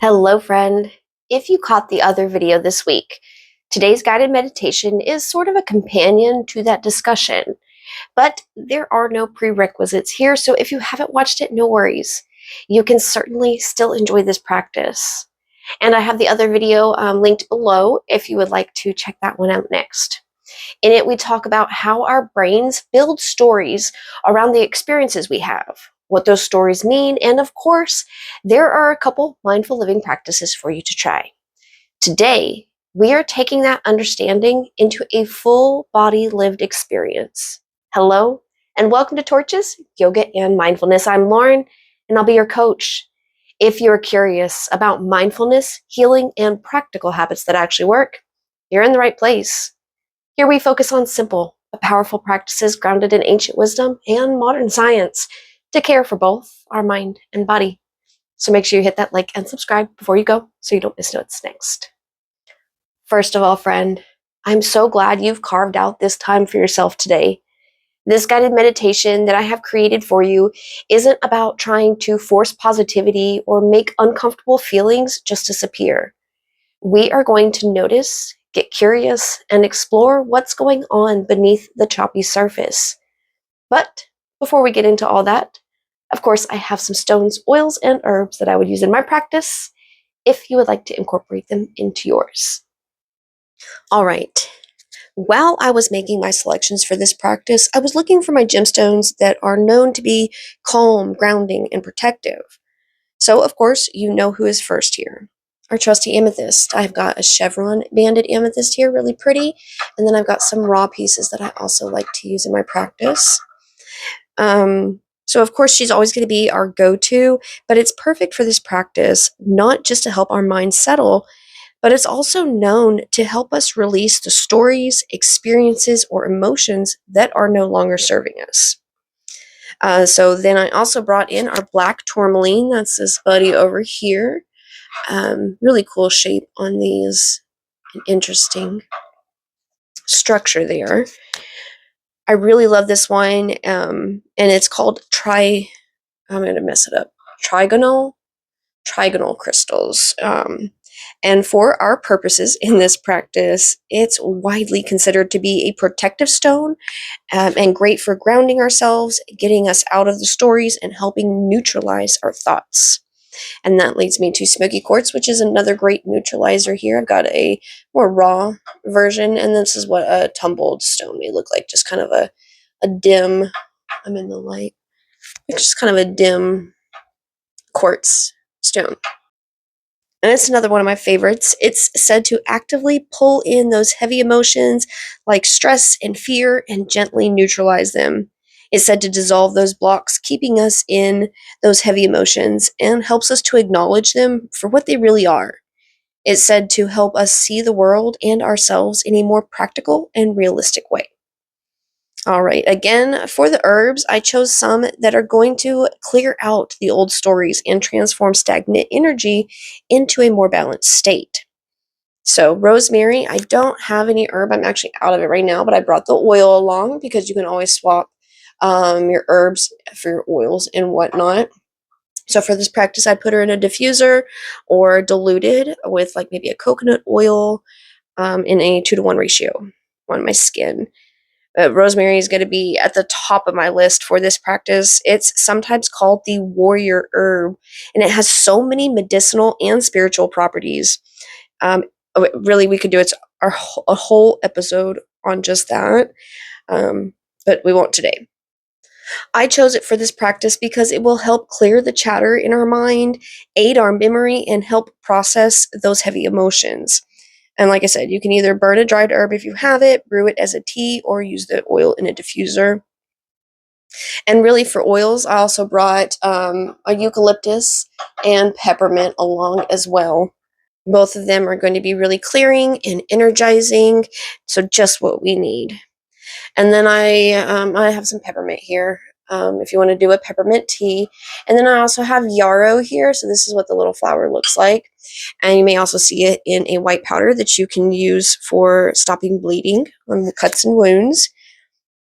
Hello, friend. If you caught the other video this week, today's guided meditation is sort of a companion to that discussion, but there are no prerequisites here, so if you haven't watched it, no worries. You can certainly still enjoy this practice. And I have the other video linked below if you would like to check that one out next. In it, we talk about how our brains build stories around the experiences we have, what those stories mean, and of course, there are a couple mindful living practices for you to try. Today, we are taking that understanding into a full body lived experience. Hello, and welcome to Torches, Yoga, and Mindfulness. I'm Lauren, and I'll be your coach. If you're curious about mindfulness, healing, and practical habits that actually work, you're in the right place. Here we focus on simple but powerful practices grounded in ancient wisdom and modern science to care for both our mind and body. So make sure you hit that like and subscribe before you go so you don't miss what's next. First of all, friend, I'm so glad you've carved out this time for yourself today. This guided meditation that I have created for you isn't about trying to force positivity or make uncomfortable feelings just disappear. We are going to notice, get curious, and explore what's going on beneath the choppy surface. But before we get into all that, of course, I have some stones, oils, and herbs that I would use in my practice if you would like to incorporate them into yours. All right. While I was making my selections for this practice, I was looking for my gemstones that are known to be calm, grounding, and protective. So, of course, you know who is first here. Our trusty amethyst. I've got a chevron banded amethyst here, really pretty. And then I've got some raw pieces that I also like to use in my practice. So, of course, she's always going to be our go-to, but it's perfect for this practice, not just to help our mind settle, but it's also known to help us release the stories, experiences, or emotions that are no longer serving us. So then I also brought in our black tourmaline. That's this buddy over here. Really cool shape on these. An interesting structure there. I really love this one. And it's called I'm going to mess it up. Trigonal crystals. And for our purposes in this practice, it's widely considered to be a protective stone and great for grounding ourselves, getting us out of the stories, and helping neutralize our thoughts. And that leads me to smoky quartz, which is another great neutralizer here. I've got a more raw version, and this is what a tumbled stone may look like, just kind of a dim, I'm in the light, it's just kind of a dim quartz stone. And it's another one of my favorites. It's said to actively pull in those heavy emotions like stress and fear and gently neutralize them. It's said to dissolve those blocks, keeping us in those heavy emotions, and helps us to acknowledge them for what they really are. It's said to help us see the world and ourselves in a more practical and realistic way. All right, again, for the herbs, I chose some that are going to clear out the old stories and transform stagnant energy into a more balanced state. So, rosemary, I don't have any herb. I'm actually out of it right now, but I brought the oil along because you can always swap your herbs for your oils and whatnot. So, for this practice, I put her in a diffuser or diluted with like maybe a coconut oil in a 2-to-1 ratio on my skin. Rosemary is going to be at the top of my list for this practice. It's sometimes called the warrior herb, and it has so many medicinal and spiritual properties. Really, we could do a whole episode on just that, but we won't today. I chose it for this practice because it will help clear the chatter in our mind, aid our memory, and help process those heavy emotions. And like I said, you can either burn a dried herb if you have it, brew it as a tea, or use the oil in a diffuser. And really for oils, I also brought a eucalyptus and peppermint along as well. Both of them are going to be really clearing and energizing, so just what we need. And then I have some peppermint here if you want to do a peppermint tea. And then I also have yarrow here, so this is what the little flower looks like. And you may also see it in a white powder that you can use for stopping bleeding on the cuts and wounds.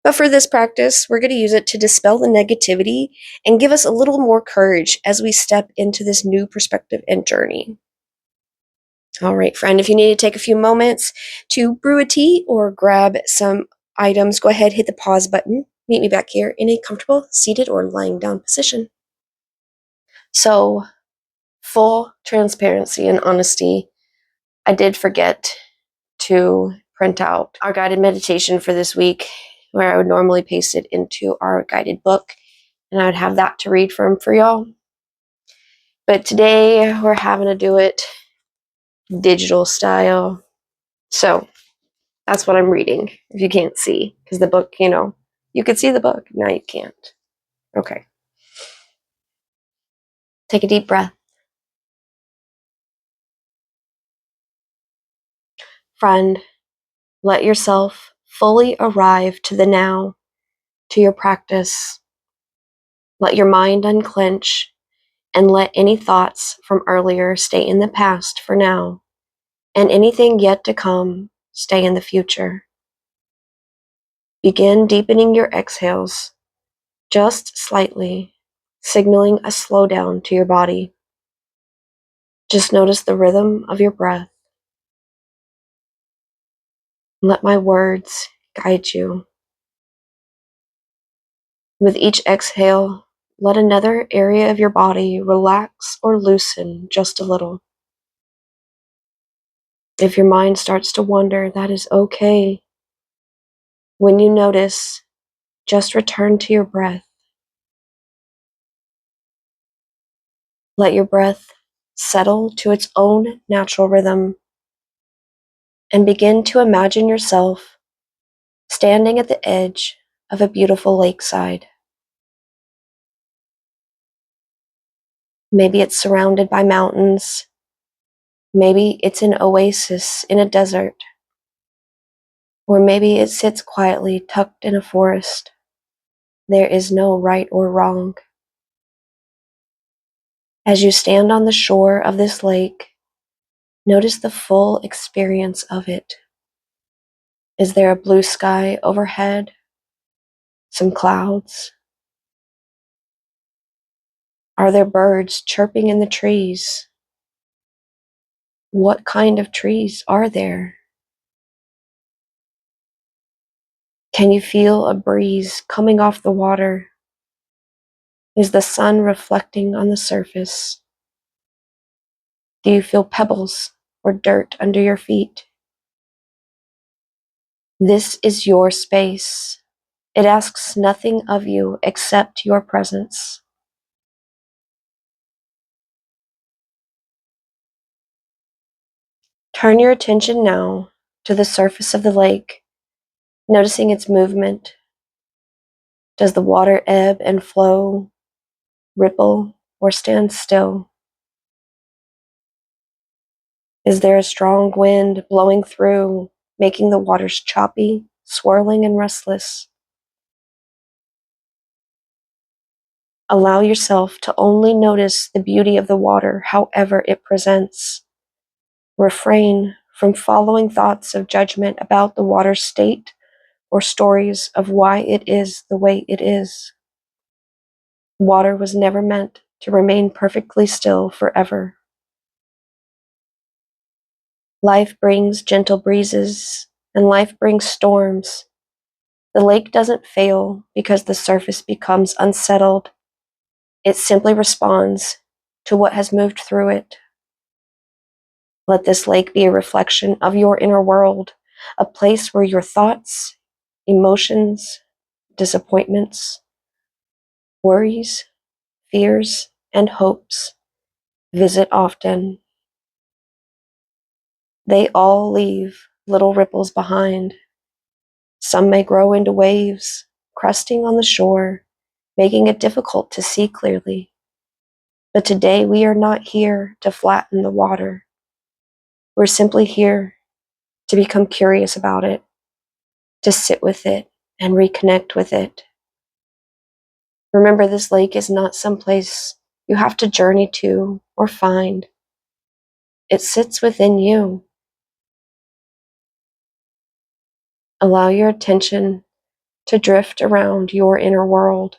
But for this practice, we're going to use it to dispel the negativity and give us a little more courage as we step into this new perspective and journey. All right, friend, if you need to take a few moments to brew a tea or grab some items, go ahead, hit the pause button. Meet me back here in a comfortable seated or lying down position. So, full transparency and honesty, I did forget to print out our guided meditation for this week, where I would normally paste it into our guided book, and I would have that to read from for y'all. But today we're having to do it digital style. So that's what I'm reading, if you can't see, because the book, you could see the book. Now you can't. Okay. Take a deep breath. Friend, let yourself fully arrive to the now, to your practice. Let your mind unclench and let any thoughts from earlier stay in the past for now, and anything yet to come stay in the future. Begin deepening your exhales, just slightly, signaling a slowdown to your body. Just notice the rhythm of your breath. Let my words guide you. With each exhale, let another area of your body relax or loosen just a little. If your mind starts to wander, that is okay. When you notice, just return to your breath. Let your breath settle to its own natural rhythm, and begin to imagine yourself standing at the edge of a beautiful lakeside. Maybe it's surrounded by mountains. Maybe it's an oasis in a desert. Or maybe it sits quietly tucked in a forest. There is no right or wrong. As you stand on the shore of this lake, notice the full experience of it. Is there a blue sky overhead? Some clouds? Are there birds chirping in the trees? What kind of trees are there? Can you feel a breeze coming off the water? Is the sun reflecting on the surface? Do you feel pebbles or dirt under your feet? This is your space. It asks nothing of you except your presence. Turn your attention now to the surface of the lake, noticing its movement. Does the water ebb and flow, ripple, or stand still? Is there a strong wind blowing through, making the waters choppy, swirling, and restless? Allow yourself to only notice the beauty of the water however it presents. Refrain from following thoughts of judgment about the water's state or stories of why it is the way it is. Water was never meant to remain perfectly still forever. Life brings gentle breezes, and life brings storms. The lake doesn't fail because the surface becomes unsettled. It simply responds to what has moved through it. Let this lake be a reflection of your inner world, a place where your thoughts, emotions, disappointments, worries, fears, and hopes visit often. They all leave little ripples behind. Some may grow into waves, crusting on the shore, making it difficult to see clearly. But today we are not here to flatten the water. We're simply here to become curious about it, to sit with it and reconnect with it. Remember, this lake is not someplace you have to journey to or find. It sits within you. Allow your attention to drift around your inner world.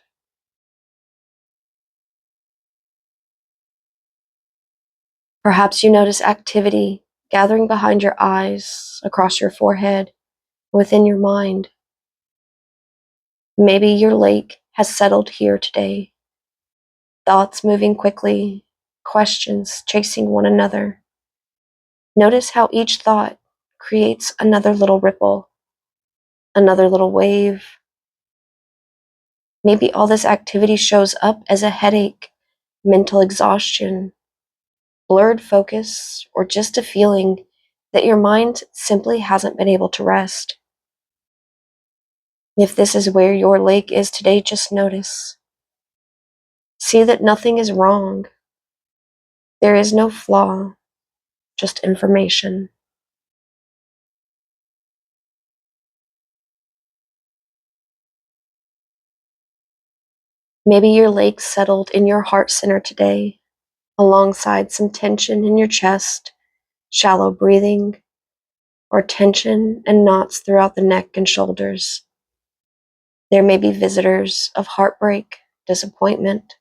Perhaps you notice activity gathering behind your eyes, across your forehead, within your mind. Maybe your lake has settled here today, thoughts moving quickly, questions chasing one another. Notice how each thought creates another little ripple, another little wave. Maybe all this activity shows up as a headache, mental exhaustion, blurred focus, or just a feeling that your mind simply hasn't been able to rest. If this is where your lake is today, just notice. See that nothing is wrong. There is no flaw, just information. Maybe your lake settled in your heart center today, alongside some tension in your chest, shallow breathing, or tension and knots throughout the neck and shoulders. There may be visitors of heartbreak, disappointment,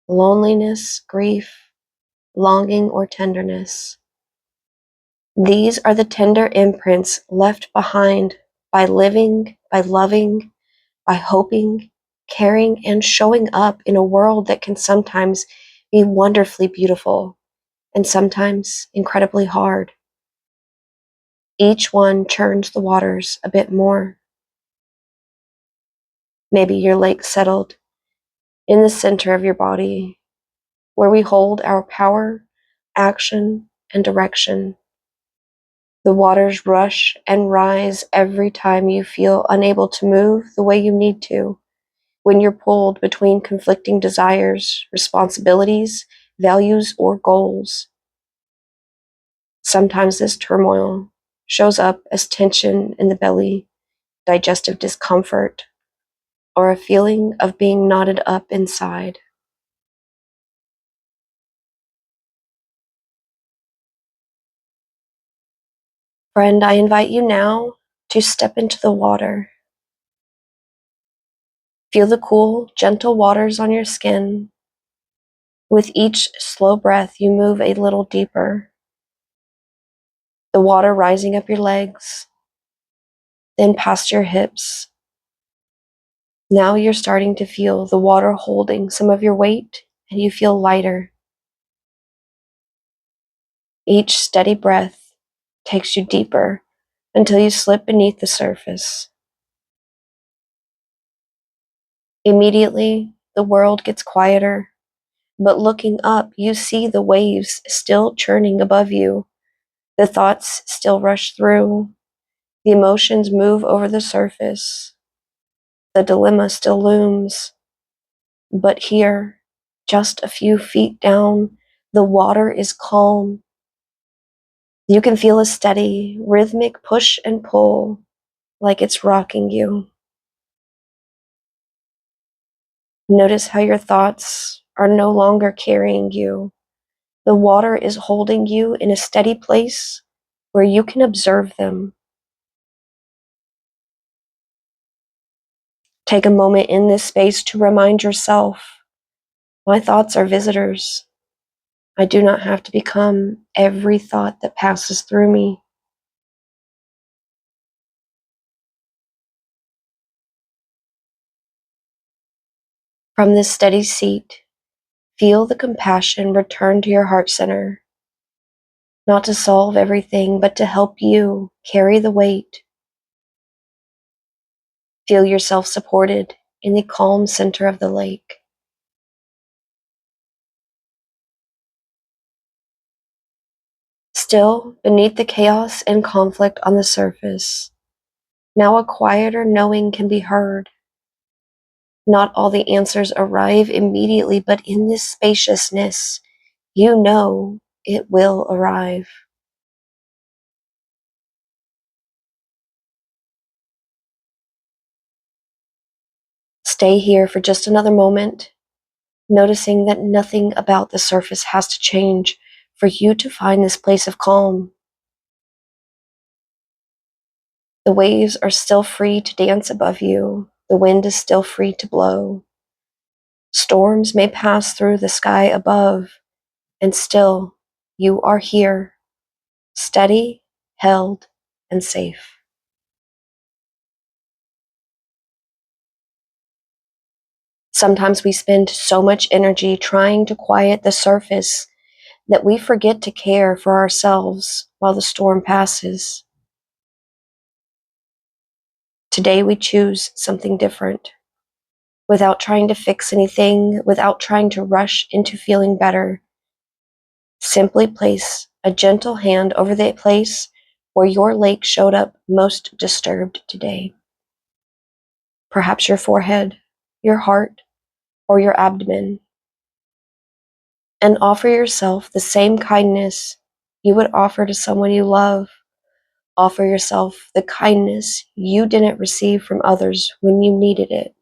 loneliness, grief, longing, or tenderness. These are the tender imprints left behind by living, by loving, by hoping, caring, and showing up in a world that can sometimes be wonderfully beautiful and sometimes incredibly hard. Each one churns the waters a bit more. Maybe your lake settled in the center of your body, where we hold our power, action, and direction. The waters rush and rise every time you feel unable to move the way you need to, when you're pulled between conflicting desires, responsibilities, values, or goals. Sometimes this turmoil shows up as tension in the belly, digestive discomfort, or a feeling of being knotted up inside. Friend, I invite you now to step into the water. Feel the cool, gentle waters on your skin. With each slow breath, you move a little deeper. The water rising up your legs, then past your hips. Now you're starting to feel the water holding some of your weight, and you feel lighter. Each steady breath takes you deeper until you slip beneath the surface. Immediately, the world gets quieter, but looking up, you see the waves still churning above you. The thoughts still rush through. The emotions move over the surface. The dilemma still looms. But here, just a few feet down, the water is calm. You can feel a steady, rhythmic push and pull, like it's rocking you. Notice how your thoughts are no longer carrying you. The water is holding you in a steady place where you can observe them. Take a moment in this space to remind yourself, my thoughts are visitors. I do not have to become every thought that passes through me. From this steady seat, feel the compassion return to your heart center, not to solve everything, but to help you carry the weight. Feel yourself supported in the calm center of the lake. Still, beneath the chaos and conflict on the surface, now a quieter knowing can be heard. Not all the answers arrive immediately, but in this spaciousness, you know it will arrive. Stay here for just another moment, noticing that nothing about the surface has to change for you to find this place of calm. The waves are still free to dance above you, The wind is still free to blow. Storms may pass through the sky above, and still you are here, steady, held, and safe. Sometimes we spend so much energy trying to quiet the surface that we forget to care for ourselves while the storm passes. Today we choose something different. Without trying to fix anything, without trying to rush into feeling better, simply place a gentle hand over the place where your lake showed up most disturbed today. Perhaps your forehead, your heart, or your abdomen, and offer yourself the same kindness you would offer to someone you love. Offer yourself the kindness you didn't receive from others when you needed it.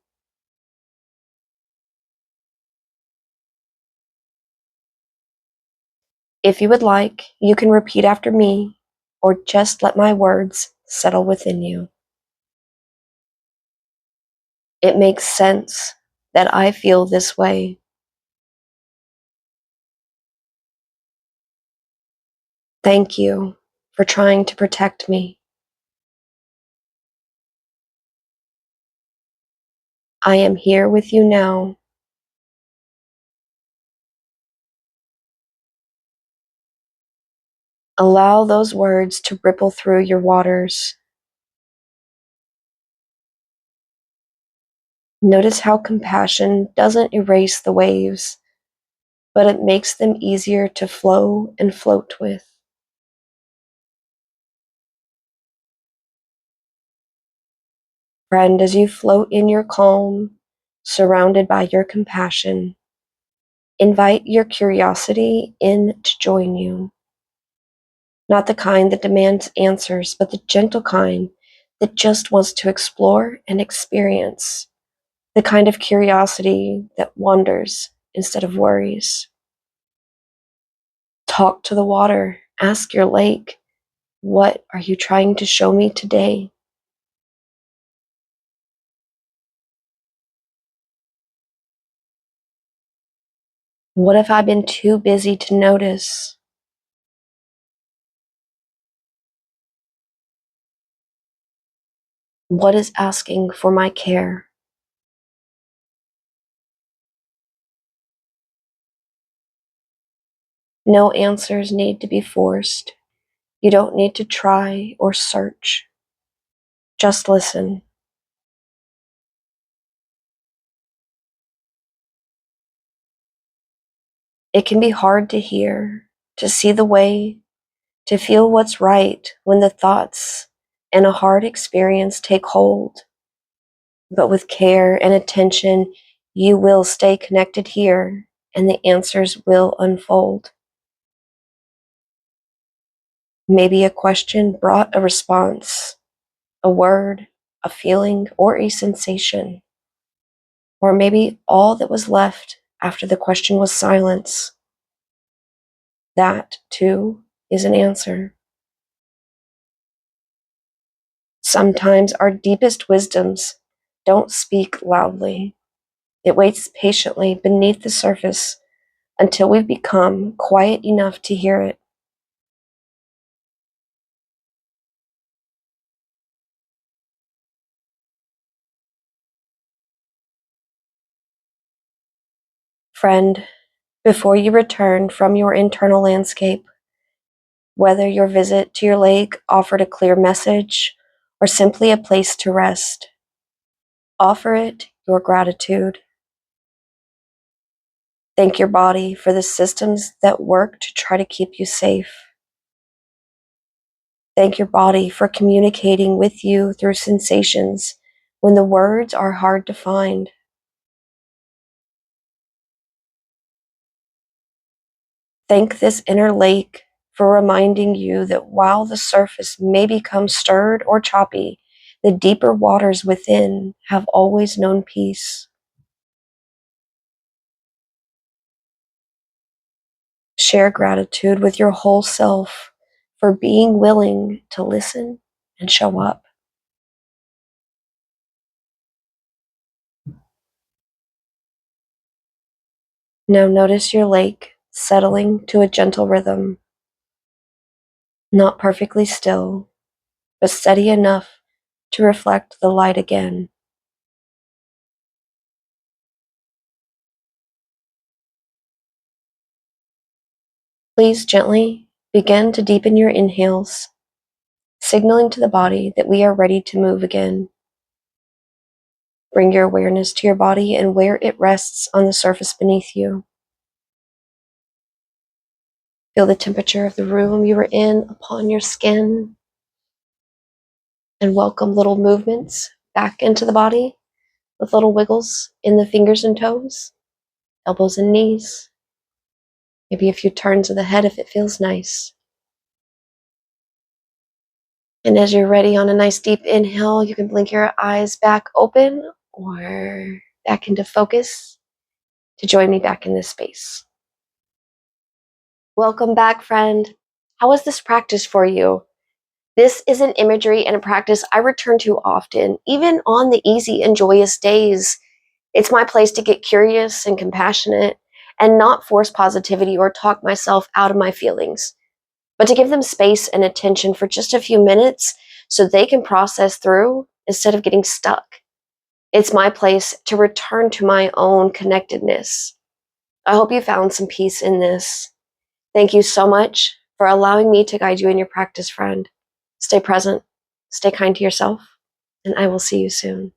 If you would like, you can repeat after me, or just let my words settle within you. It makes sense that I feel this way. Thank you for trying to protect me. I am here with you now. Allow those words to ripple through your waters. Notice how compassion doesn't erase the waves, but it makes them easier to flow and float with. Friend, as you float in your calm, surrounded by your compassion, invite your curiosity in to join you. Not the kind that demands answers, but the gentle kind that just wants to explore and experience. The kind of curiosity that wanders instead of worries. Talk to the water. Ask your lake, what are you trying to show me today? What have I been too busy to notice? What is asking for my care? No answers need to be forced. You don't need to try or search. Just listen. It can be hard to hear, to see the way, to feel what's right when the thoughts and a hard experience take hold. But with care and attention, you will stay connected here and the answers will unfold. Maybe a question brought a response, a word, a feeling, or a sensation. Or maybe all that was left after the question was silence. That, too, is an answer. Sometimes our deepest wisdoms don't speak loudly. It waits patiently beneath the surface until we've become quiet enough to hear it. Friend, before you return from your internal landscape, whether your visit to your lake offered a clear message or simply a place to rest, offer it your gratitude. Thank your body for the systems that work to try to keep you safe. Thank your body for communicating with you through sensations when the words are hard to find. Thank this inner lake for reminding you that while the surface may become stirred or choppy, the deeper waters within have always known peace. Share gratitude with your whole self for being willing to listen and show up. Now notice your lake settling to a gentle rhythm, not perfectly still, but steady enough to reflect the light again. Please gently begin to deepen your inhales, signaling to the body that we are ready to move again. Bring your awareness to your body and where it rests on the surface beneath you. Feel the temperature of the room you are in upon your skin, and welcome little movements back into the body with little wiggles in the fingers and toes, elbows and knees, maybe a few turns of the head if it feels nice. And as you're ready on a nice deep inhale, you can blink your eyes back open or back into focus to join me back in this space. Welcome back, friend. How was this practice for you? This is an imagery and a practice I return to often, even on the easy and joyous days. It's my place to get curious and compassionate and not force positivity or talk myself out of my feelings, but to give them space and attention for just a few minutes so they can process through instead of getting stuck. It's my place to return to my own connectedness. I hope you found some peace in this. Thank you so much for allowing me to guide you in your practice, friend. Stay present, stay kind to yourself, and I will see you soon.